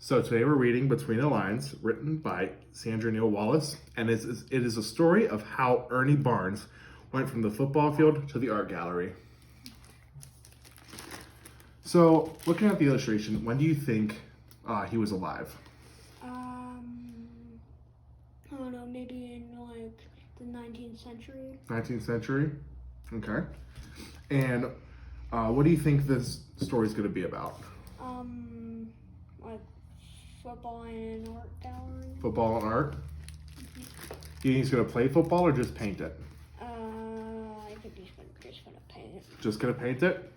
So today we're reading Between the Lines, written by Sandra Neal Wallace, and it is a story of how Ernie Barnes went from the football field to the art gallery. So, looking at the illustration, when do you think he was alive? I don't know, maybe in like the 19th century. 19th century? Okay. And what do you think this story is going to be about? Like football and art gallery. Football and art? Do you think he's going to play football or just paint it? I think he's just gonna paint it. Just going to paint it?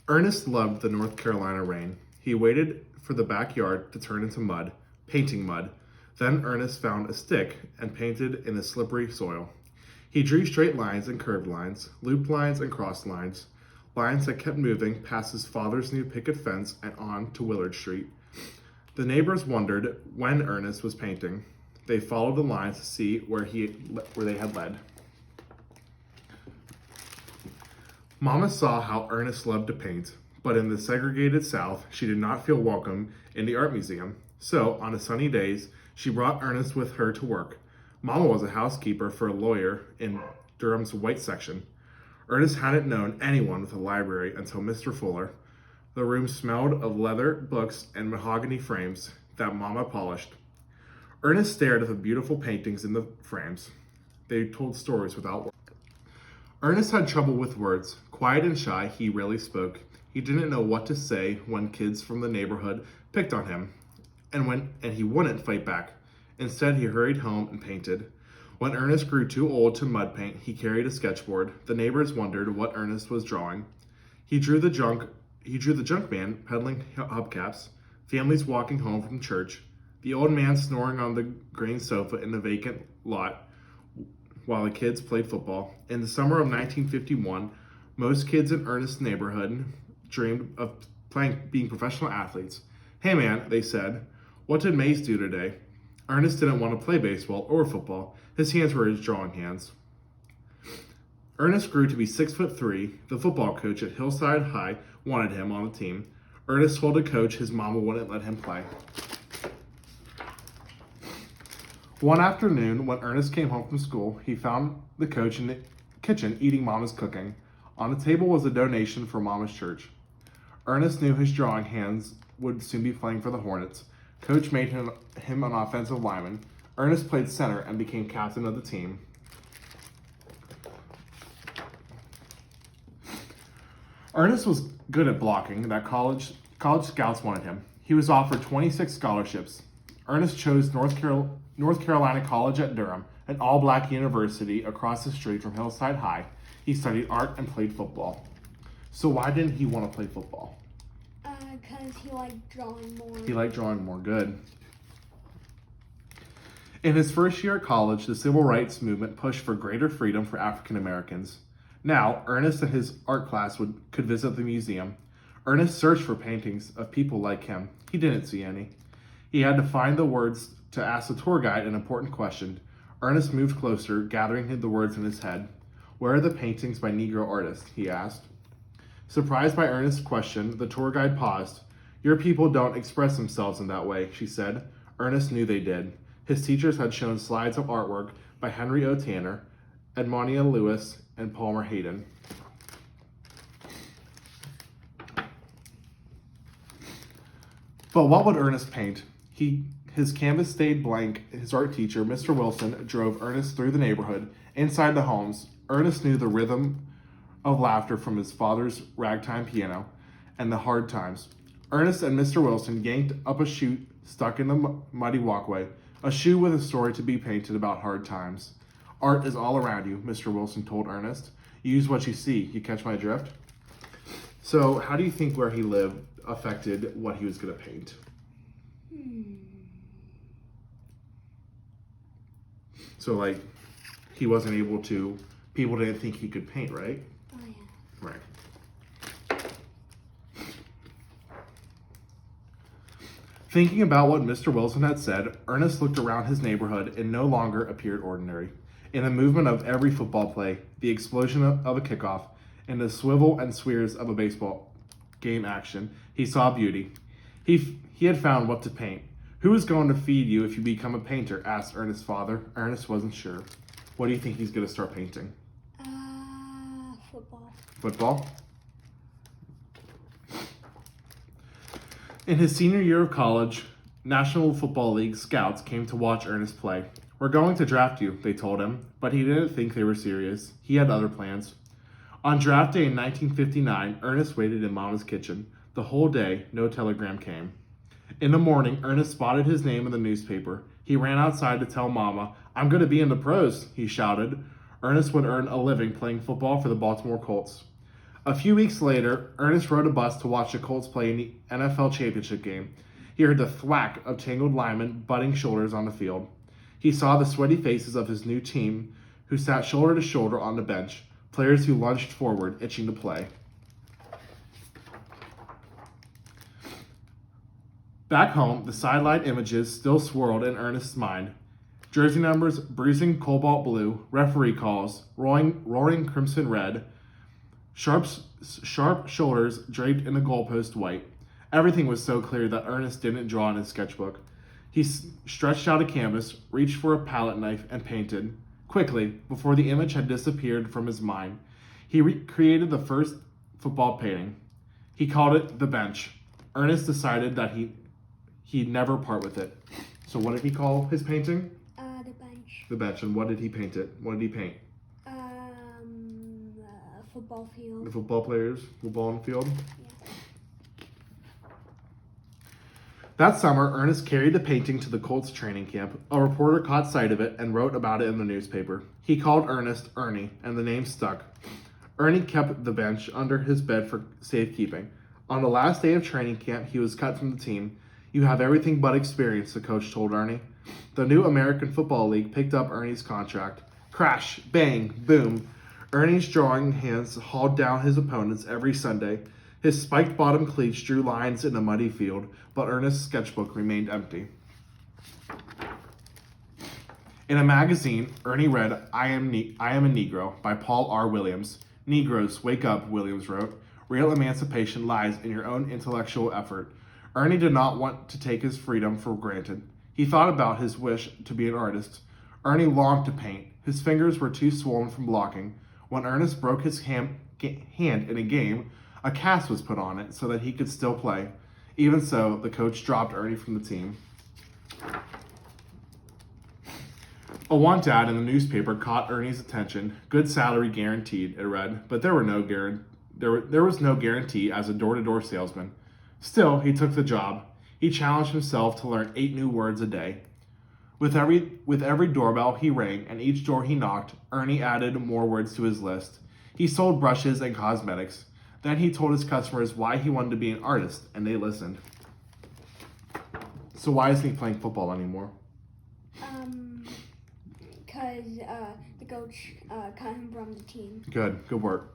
Ernest loved the North Carolina rain. He waited for the backyard to turn into mud, painting mud. Then Ernest found a stick and painted in the slippery soil. He drew straight lines and curved lines, looped lines and crossed lines, lines that kept moving past his father's new picket fence and on to Willard Street. The neighbors wondered when Ernest was painting. They followed the lines to see where they had led. Mama saw how Ernest loved to paint, but in the segregated South, she did not feel welcome in the art museum. So, on sunny days, she brought Ernest with her to work. Mama was a housekeeper for a lawyer in Durham's white section. Ernest hadn't known anyone with a library until Mr. Fuller. The room smelled of leather, books, and mahogany frames that Mama polished. Ernest stared at the beautiful paintings in the frames. They told stories without words. Ernest had trouble with words. Quiet and shy, he rarely spoke. He didn't know what to say when kids from the neighborhood picked on him, and he wouldn't fight back. Instead, he hurried home and painted. When Ernest grew too old to mud paint, he carried a sketchboard. The neighbors wondered what Ernest was drawing. He drew the junk man peddling hubcaps, families walking home from church, the old man snoring on the grain sofa in the vacant lot while the kids played football. In the summer of 1951, most kids in Ernest's neighborhood dreamed of being professional athletes. "Hey man," they said, "what did Mays do today?" Ernest didn't want to play baseball or football. His hands were his drawing hands. Ernest grew to be 6'3". The football coach at Hillside High wanted him on the team. Ernest told the coach his mama wouldn't let him play. One afternoon, when Ernest came home from school, he found the coach in the kitchen eating Mama's cooking. On the table was a donation for Mama's church. Ernest knew his drawing hands would soon be playing for the Hornets. Coach made him an offensive lineman. Ernest played center and became captain of the team. Ernest was good at blocking that college scouts wanted him. He was offered 26 scholarships. Ernest chose North Carolina College at Durham, an all-black university across the street from Hillside High. He studied art and played football. So why didn't he want to play football? Because he liked drawing more. He liked drawing more. Good. In his first year at college, the civil rights movement pushed for greater freedom for African Americans. Now, Ernest and his art class could visit the museum. Ernest searched for paintings of people like him. He didn't see any. He had to find the words to ask the tour guide an important question. Ernest moved closer, gathering the words in his head. "Where are the paintings by Negro artists?" he asked. Surprised by Ernest's question, the tour guide paused. "Your people don't express themselves in that way," she said. Ernest knew they did. His teachers had shown slides of artwork by Henry O. Tanner, Edmonia Lewis, and Palmer Hayden. But what would Ernest paint? His canvas stayed blank. His art teacher, Mr. Wilson, drove Ernest through the neighborhood. Inside the homes, Ernest knew the rhythm of laughter from his father's ragtime piano and the hard times. Ernest and Mr. Wilson yanked up a chute stuck in the muddy walkway, a shoe with a story to be painted about hard times. "Art is all around you," Mr. Wilson told Ernest. "Use what you see." You catch my drift? So, how do you think where he lived affected what he was going to paint? So, like, he wasn't able to, people didn't think he could paint, right? Oh, yeah. Right. Thinking about what Mr. Wilson had said, Ernest looked around his neighborhood and no longer appeared ordinary. In the movement of every football play, the explosion of a kickoff, and the swivel and swears of a baseball game action, he saw beauty. He had found what to paint. Who is going to feed you if you become a painter? Asked Ernest's father. Ernest wasn't sure. What do you think he's going to start painting? Football. Football? In his senior year of college, National Football League scouts came to watch Ernest play. We're going to draft you, they told him, but he didn't think they were serious. He had other plans. On draft day in 1959, Ernest waited in Mama's kitchen. The whole day, no telegram came. In the morning, Ernest spotted his name in the newspaper. He ran outside to tell Mama, "I'm going to be in the pros," he shouted. Ernest would earn a living playing football for the Baltimore Colts. A few weeks later, Ernest rode a bus to watch the Colts play in the NFL championship game. He heard the thwack of tangled linemen butting shoulders on the field. He saw the sweaty faces of his new team, who sat shoulder to shoulder on the bench, players who lunged forward, itching to play. Back home, the sideline images still swirled in Ernest's mind. Jersey numbers bruising cobalt blue, referee calls, roaring crimson red, sharp shoulders draped in the goalpost white. Everything was so clear that Ernest didn't draw in his sketchbook. He stretched out a canvas, reached for a palette knife, and painted. Quickly, before the image had disappeared from his mind, he created the first football painting. He called it The Bench. Ernest decided that he'd never part with it. So what did he call his painting? The bench. The Bench. And what did he paint it? What did he paint? Football field. The football players, football on the field? Yeah. That summer, Ernest carried the painting to the Colts training camp. A reporter caught sight of it and wrote about it in the newspaper. He called Ernest Ernie, and the name stuck. Ernie kept the bench under his bed for safekeeping. On the last day of training camp, he was cut from the team. "You have everything but experience," the coach told Ernie. The new American Football League picked up Ernie's contract. Crash, bang, boom. Ernie's drawing hands hauled down his opponents every Sunday. His spiked bottom cleats drew lines in a muddy field, but Ernest's sketchbook remained empty. In a magazine, Ernie read I Am a Negro by Paul R. Williams. "Negroes, wake up," Williams wrote. "Real emancipation lies in your own intellectual effort." Ernie did not want to take his freedom for granted. He thought about his wish to be an artist. Ernie longed to paint. His fingers were too swollen from blocking. When Ernest broke his hand in a game, a cast was put on it so that he could still play. Even so, the coach dropped Ernie from the team. A want ad in the newspaper caught Ernie's attention. "Good salary guaranteed," it read, but there was no guarantee as a door-to-door salesman. Still, he took the job. He challenged himself to learn 8 new words a day. With every doorbell he rang and each door he knocked, Ernie added more words to his list. He sold brushes and cosmetics. Then he told his customers why he wanted to be an artist, and they listened. So why isn't he playing football anymore? Because the coach cut him from the team. Good work.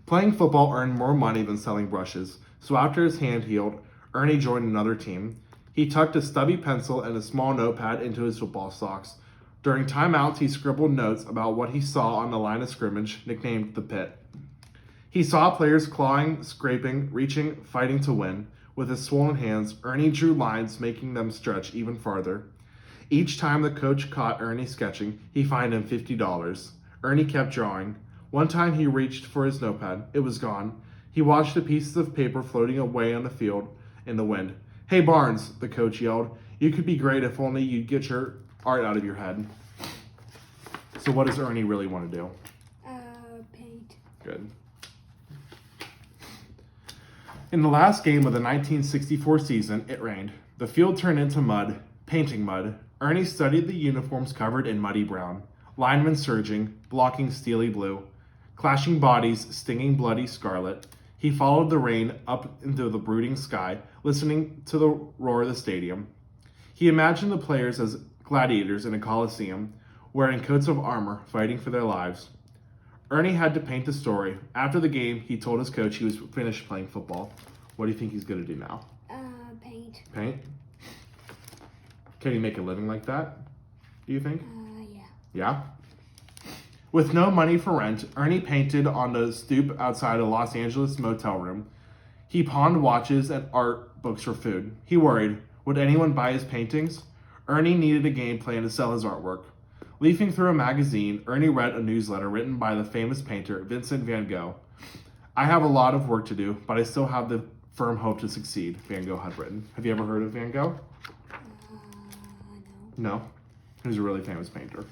Playing football earned more money than selling brushes, so after his hand healed, Ernie joined another team. He tucked a stubby pencil and a small notepad into his football socks. During timeouts, he scribbled notes about what he saw on the line of scrimmage, nicknamed the Pit. He saw players clawing, scraping, reaching, fighting to win. With his swollen hands, Ernie drew lines, making them stretch even farther. Each time the coach caught Ernie sketching, he fined him $50. Ernie kept drawing. One time he reached for his notepad. It was gone. He watched the pieces of paper floating away on the field in the wind. "Hey Barnes," the coach yelled, "you could be great if only you'd get your art out of your head." So what does Ernie really want to do? Paint. Good. In the last game of the 1964 season, it rained. The field turned into mud, painting mud. Ernie studied the uniforms covered in muddy brown. Linemen surging, blocking steely blue. Clashing bodies, stinging bloody scarlet. He followed the rain up into the brooding sky, listening to the roar of the stadium. He imagined the players as gladiators in a coliseum, wearing coats of armor, fighting for their lives. Ernie had to paint the story. After the game, he told his coach he was finished playing football. What do you think he's going to do now? Paint. Paint? Can he make a living like that, do you think? Yeah. Yeah? With no money for rent, Ernie painted on the stoop outside a Los Angeles motel room. He pawned watches and art books for food. He worried, would anyone buy his paintings? Ernie needed a game plan to sell his artwork. Leafing through a magazine, Ernie read a newsletter written by the famous painter Vincent van Gogh. I have a lot of work to do, but I still have the firm hope to succeed, Van Gogh had written. Have you ever heard of Van Gogh? No. No? He was a really famous painter.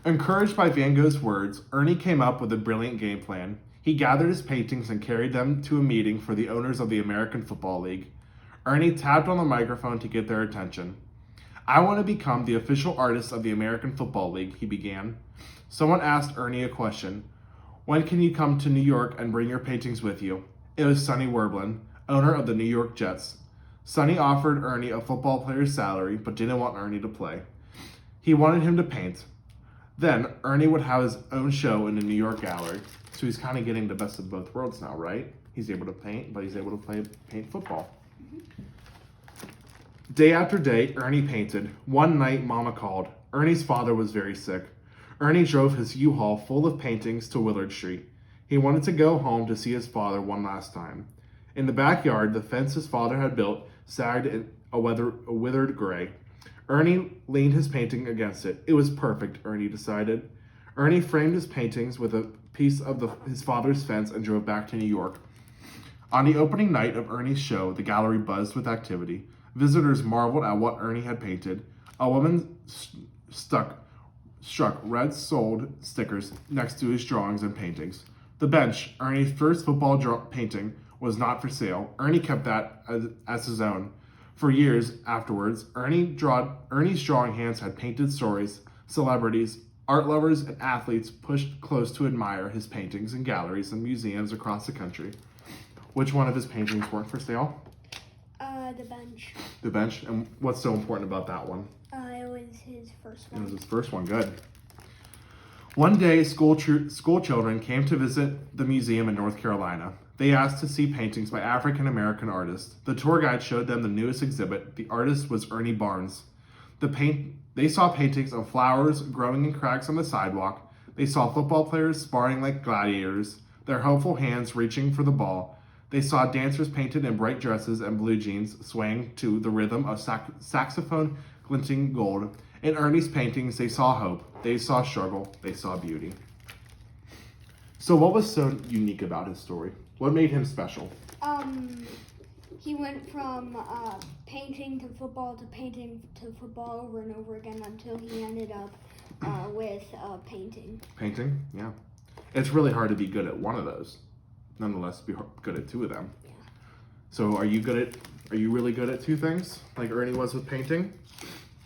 Encouraged by Van Gogh's words, Ernie came up with a brilliant game plan. He gathered his paintings and carried them to a meeting for the owners of the American Football League. Ernie tapped on the microphone to get their attention. I want to become the official artist of the American Football League, he began. Someone asked Ernie a question. When can you come to New York and bring your paintings with you? It was Sonny Werblin, owner of the New York Jets. Sonny offered Ernie a football player's salary, but didn't want Ernie to play. He wanted him to paint. Then, Ernie would have his own show in the New York gallery. So he's kind of getting the best of both worlds now, right? He's able to paint, but he's able to paint football. Day after day, Ernie painted. One night, Mama called. Ernie's father was very sick. Ernie drove his U-Haul full of paintings to Willard Street. He wanted to go home to see his father one last time. In the backyard, the fence his father had built sagged in a withered gray. Ernie leaned his painting against it. It was perfect, Ernie decided. Ernie framed his paintings with a piece of his father's fence and drove back to New York. On the opening night of Ernie's show, the gallery buzzed with activity. Visitors marveled at what Ernie had painted. A woman struck red-soled stickers next to his drawings and paintings. The bench, Ernie's first football painting, was not for sale. Ernie kept that as his own. For years afterwards, Ernie's drawing hands had painted stories, celebrities, art lovers, and athletes pushed close to admire his paintings in galleries and museums across the country. Which one of his paintings weren't for sale? The bench. The bench? And what's so important about that one? It was his first It was one. his first one, good. One day, school children came to visit the museum in North Carolina. They asked to see paintings by African-American artists. The tour guide showed them the newest exhibit. The artist was Ernie Barnes. They saw paintings of flowers growing in cracks on the sidewalk. They saw football players sparring like gladiators, their hopeful hands reaching for the ball. They saw dancers painted in bright dresses and blue jeans swaying to the rhythm of saxophone glinting gold. In Ernie's paintings, they saw hope, they saw struggle, they saw beauty. So what was so unique about his story? What made him special? He went from painting to football over and over again until he ended up with painting. Painting? Yeah. It's really hard to be good at one of those. Nonetheless, be good at two of them. Yeah. So are you really good at two things, like Ernie was with painting?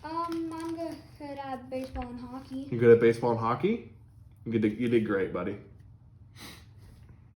I'm good at baseball and hockey. You good at baseball and hockey? You did great, buddy.